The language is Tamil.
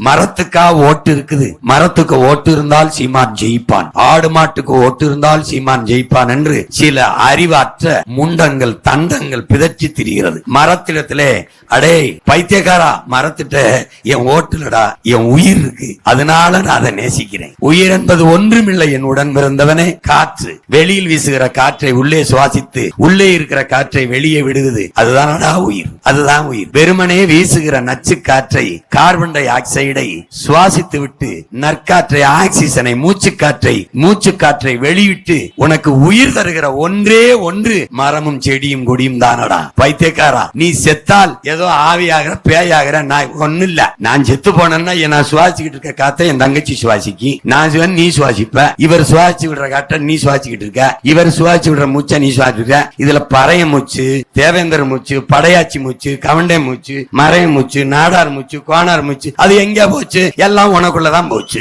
மரத்துக்கா ஓட்டு இருக்குது. மரத்துக்கு ஓட்டு இருந்தால் சீமான் ஜெயிப்பான், ஆடு மாட்டுக்கு ஓட்டு இருந்தால் சீமான் ஜெயிப்பான் என்று சில அறிவாற்ற முண்டங்கள் தண்டங்கள் பிதற்றி திரிகிறது. மரத்திடத்திலே அடே பைத்தியக்காரா, மரத்திட்ட என் ஓட்டுலடா என் உயிர் இருக்கு, அதனால நான் அதை நேசிக்கிறேன். உயிர் என்பது ஒன்றுமில்லை என் உடன் பிறந்தவனே, காற்று. வெளியில் வீசுகிற காற்றை உள்ளே சுவாசித்து உள்ளே இருக்கிற காற்றை வெளியே விடுவது, அதுதானடா உயிர், அதுதான் உயிர். வெறுமனே வீசுகிற நச்சு காற்றை, கார்பன் டை ஆக்சைடை சுவாசித்து விட்டு நற்காற்றை, ஆக்சிஜனை, மூச்சு காற்றை வெளியிட்டு உனக்கு உயிர் தருகிற ஒன்றே ஒன்று மரமும் செடியும் கொடியும் தானடா. பைத்தியக்காரா, நீ செத்தால் ஏதோ ஆவியாகிற பேயாகிற நான் ஒண்ணு இல்ல. நான் செத்து போனேன்னா நான் சுவாசிக்கிட்டு இருக்க காத்தை என் தங்கச்சி சுவாசிக்கி, நான் நீ சுவாசிப்ப, இவர் சுவாசி விடுற காற்றை நீ சுவாசிக்கிட்டு இருக்க, இவர் சுவாசி விடுற மூச்சை நீ சுவாசிக்க. இதுல பறைய மூச்சு, தேவேந்திர மூச்சு, படையாச்சி மூச்சு, கவண்டை மூச்சு, மறைய மூச்சு, நாடார் மூச்சு, கோணார் மூச்சு, அது எங்க போச்சு? எல்லாம் உனக்குள்ளதான் போச்சு.